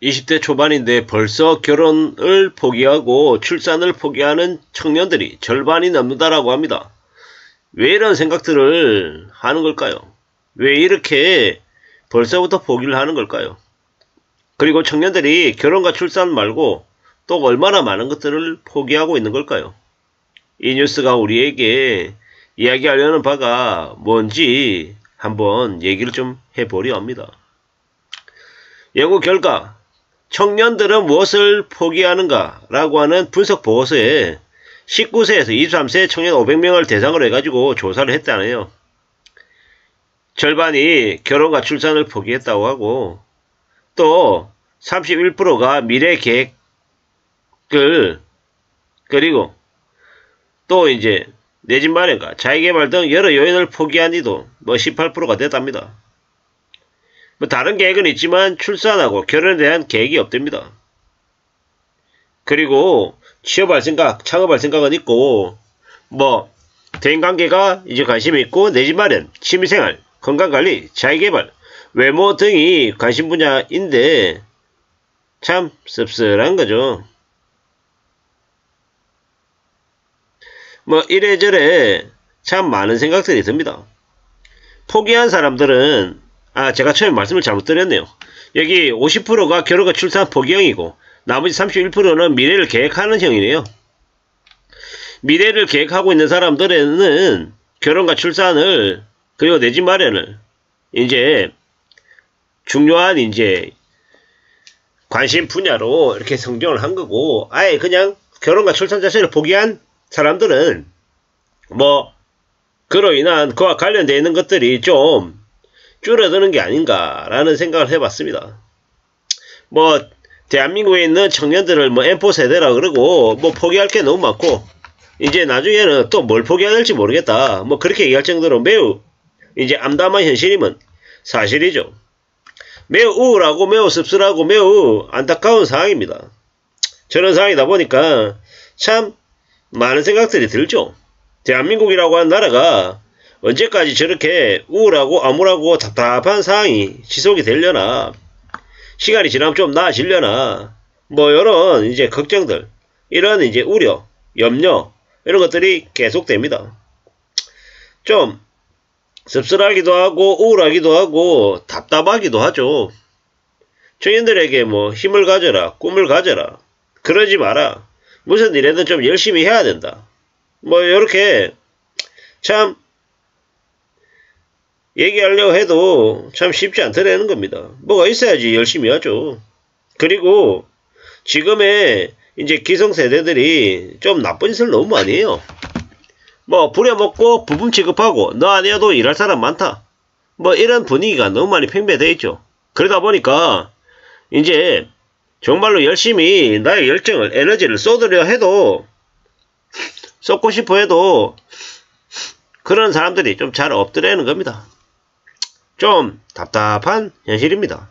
20대 초반인데 벌써 결혼을 포기하고 출산을 포기하는 청년들이 절반이 넘는다라고 합니다. 왜 이런 생각들을 하는 걸까요? 왜 이렇게 벌써부터 포기를 하는 걸까요? 그리고 청년들이 결혼과 출산 말고 또 얼마나 많은 것들을 포기하고 있는 걸까요? 이 뉴스가 우리에게 이야기하려는 바가 뭔지 한번 얘기를 좀 해보려 합니다. 연구 결과 청년들은 무엇을 포기하는가 라고 하는 분석 보고서에 19세에서 23세 청년 500명을 대상으로 해가지고 조사를 했다네요. 절반이 결혼과 출산을 포기했다고 하고 또 31%가 미래 계획을 그리고 또 이제 내 집 마련과 자기개발 등 여러 요인을 포기한 이도 18%가 됐답니다. 다른 계획은 있지만 출산하고 결혼에 대한 계획이 없답니다. 그리고 취업할 생각, 창업할 생각은 있고 대인관계가 이제 관심이 있고 내 집 마련, 취미생활, 건강관리, 자기개발, 외모 등이 관심 분야인데 참 씁쓸한 거죠. 이래저래 참 많은 생각들이 듭니다. 포기한 사람들은 제가 처음에 말씀을 잘못 드렸네요. 여기 50%가 결혼과 출산 포기형이고 나머지 31%는 미래를 계획하는 형이네요. 미래를 계획하고 있는 사람들은 결혼과 출산을 그리고 내 집 마련을 이제 중요한 이제 관심 분야로 이렇게 성정을 한 거고 아예 그냥 결혼과 출산 자체를 포기한 사람들은 그로 인한 그와 관련되어 있는 것들이 좀 줄어드는 게 아닌가라는 생각을 해봤습니다. 대한민국에 있는 청년들을 M4 세대라 그러고 포기할 게 너무 많고 이제 나중에는 또 뭘 포기해야 될지 모르겠다 그렇게 얘기할 정도로 매우 이제 암담한 현실임은 사실이죠. 매우 우울하고 매우 씁쓸하고 매우 안타까운 상황입니다. 저런 상황이다 보니까 참 많은 생각들이 들죠. 대한민국이라고 하는 나라가 언제까지 저렇게 우울하고 암울하고 답답한 상황이 지속이 되려나, 시간이 지나면 좀 나아지려나, 이런 이제 걱정들, 이런 이제 우려, 염려, 이런 것들이 계속됩니다. 좀 씁쓸하기도 하고 우울하기도 하고 답답하기도 하죠. 청년들에게 힘을 가져라, 꿈을 가져라, 그러지 마라, 무슨 일에든 좀 열심히 해야 된다, 요렇게 참 얘기하려고 해도 참 쉽지 않더라는 겁니다. 뭐가 있어야지 열심히 하죠. 그리고 지금의 이제 기성세대들이 좀 나쁜 짓을 너무 많이 해요. 부려먹고 부품 취급하고 너 아니어도 일할 사람 많다, 이런 분위기가 너무 많이 팽배되어 있죠. 그러다 보니까 이제 정말로 열심히 나의 열정을, 에너지를 쏟으려 해도, 쏟고 싶어 해도 그런 사람들이 좀 잘 없더라는 겁니다. 좀 답답한 현실입니다.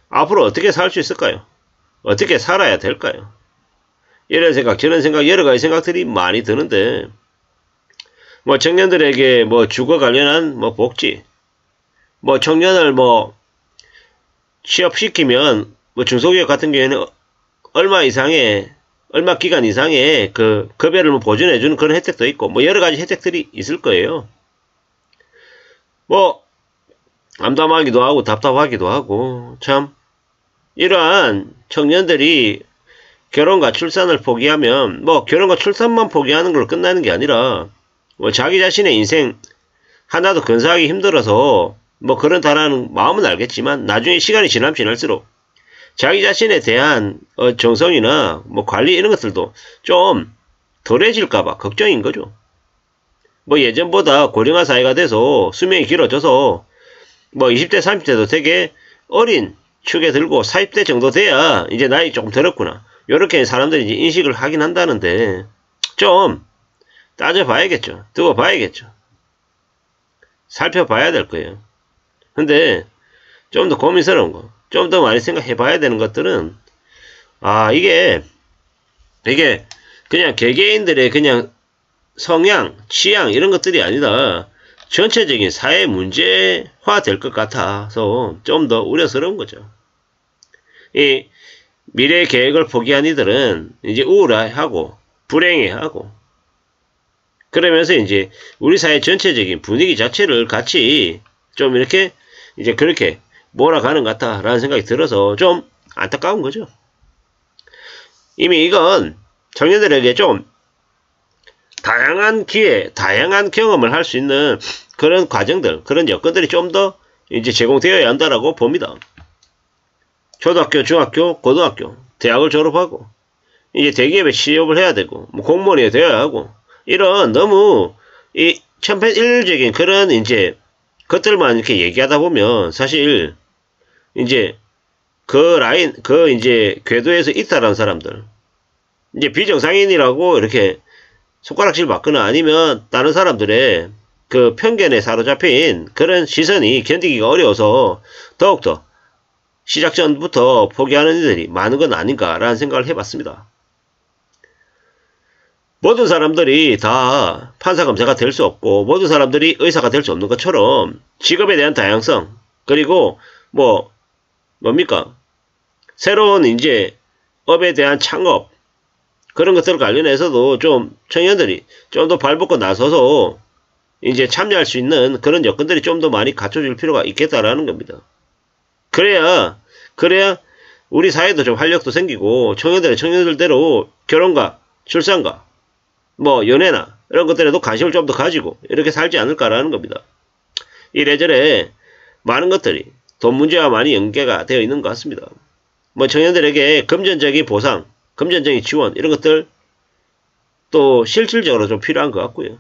앞으로 어떻게 살 수 있을까요? 어떻게 살아야 될까요? 이런 생각 저런 생각 여러가지 생각들이 많이 드는데 청년들에게 주거 관련한 복지, 청년을 취업시키면 중소기업 같은 경우에는 얼마 기간 이상의 그 급여를 보존해주는 그런 혜택도 있고 여러가지 혜택들이 있을 거예요. 암담하기도 하고 답답하기도 하고 참 이러한 청년들이 결혼과 출산을 포기하면 결혼과 출산만 포기하는 걸로 끝나는 게 아니라 자기 자신의 인생 하나도 건사하기 힘들어서 그런다라는 마음은 알겠지만 나중에 시간이 지나면 지날수록 자기 자신에 대한 정성이나 관리 이런 것들도 좀 덜해질까봐 걱정인 거죠. 예전보다 고령화 사회가 돼서 수명이 길어져서 20대 30대도 되게 어린 축에 들고 40대 정도 돼야 이제 나이 조금 들었구나, 요렇게 사람들이 이제 인식을 하긴 한다는데 좀 따져봐야겠죠. 두고 봐야겠죠. 살펴봐야 될 거예요. 근데 좀 더 고민스러운 거, 좀 더 많이 생각해 봐야 되는 것들은 이게 그냥 개개인들의 그냥 성향, 취향 이런 것들이 아니라 전체적인 사회 문제화 될 것 같아서 좀 더 우려스러운 거죠. 이 미래 계획을 포기한 이들은 이제 우울해하고 불행해하고 그러면서 이제 우리 사회 전체적인 분위기 자체를 같이 좀 이렇게 이제 그렇게 몰아가는 것 같다라는 생각이 들어서 좀 안타까운 거죠. 이미 이건 청년들에게 좀 다양한 기회, 다양한 경험을 할 수 있는 그런 과정들, 그런 여건들이 좀 더 이제 제공되어야 한다라고 봅니다. 초등학교, 중학교, 고등학교, 대학을 졸업하고 이제 대기업에 취업을 해야 되고 뭐 공무원이 되어야 하고 이런 너무 이 천편일률적인 그런 이제 것들만 이렇게 얘기하다 보면 사실 이제 그 라인, 그 이제 궤도에서 이탈한 사람들 이제 비정상인이라고 이렇게 손가락질 받거나 아니면 다른 사람들의 그 편견에 사로잡힌 그런 시선이 견디기가 어려워서 더욱더 시작 전부터 포기하는 이들이 많은 건 아닌가라는 생각을 해봤습니다. 모든 사람들이 다 판사 검사가 될 수 없고 모든 사람들이 의사가 될 수 없는 것처럼 직업에 대한 다양성 그리고 뭡니까 새로운 이제 업에 대한 창업 그런 것들 관련해서도 좀 청년들이 좀 더 발벗고 나서서 이제 참여할 수 있는 그런 여건들이 좀 더 많이 갖춰줄 필요가 있겠다라는 겁니다. 그래야 우리 사회도 좀 활력도 생기고 청년들대로 결혼과 출산과 연애나 이런 것들에도 관심을 좀 더 가지고 이렇게 살지 않을까라는 겁니다. 이래저래 많은 것들이 돈 문제와 많이 연계가 되어 있는 것 같습니다. 청년들에게 금전적인 보상, 금전적인 지원 이런 것들 또 실질적으로 좀 필요한 것 같고요.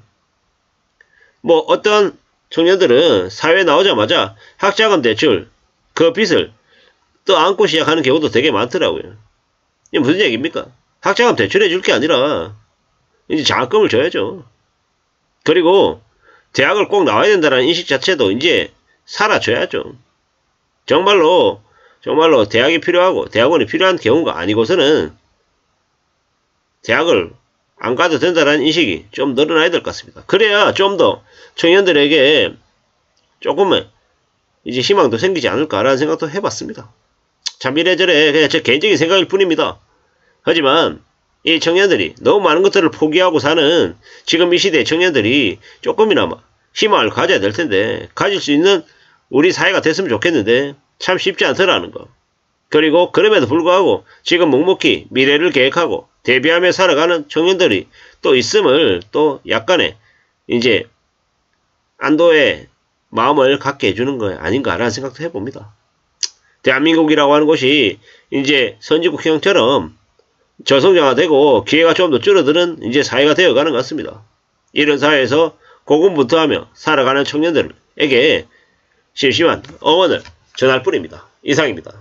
어떤 청년들은 사회에 나오자마자 학자금 대출 그 빚을 또 안고 시작하는 경우도 되게 많더라고요. 이게 무슨 얘기입니까? 학자금 대출해 줄 게 아니라 이제 장학금을 줘야죠. 그리고 대학을 꼭 나와야 된다는 인식 자체도 이제 사라져야죠. 정말로 대학이 필요하고 대학원이 필요한 경우가 아니고서는 대학을 안 가도 된다는 인식이 좀 늘어나야 될 것 같습니다. 그래야 좀 더 청년들에게 조금은 이제 희망도 생기지 않을까라는 생각도 해봤습니다. 참 이래저래 그냥 제 개인적인 생각일 뿐입니다. 하지만 이 청년들이 너무 많은 것들을 포기하고 사는 지금 이 시대의 청년들이 조금이나마 희망을 가져야 될 텐데 가질 수 있는 우리 사회가 됐으면 좋겠는데 참 쉽지 않더라는 거. 그리고 그럼에도 불구하고 지금 묵묵히 미래를 계획하고 대비하며 살아가는 청년들이 또 있음을 또 약간의 이제 안도의 마음을 갖게 해주는 거 아닌가라는 생각도 해봅니다. 대한민국이라고 하는 곳이 이제 선진국형처럼 저성장화되고 기회가 좀 더 줄어드는 이제 사회가 되어가는 것 같습니다. 이런 사회에서 고군분투하며 살아가는 청년들에게 심심한 응원을 전할 뿐입니다. 이상입니다.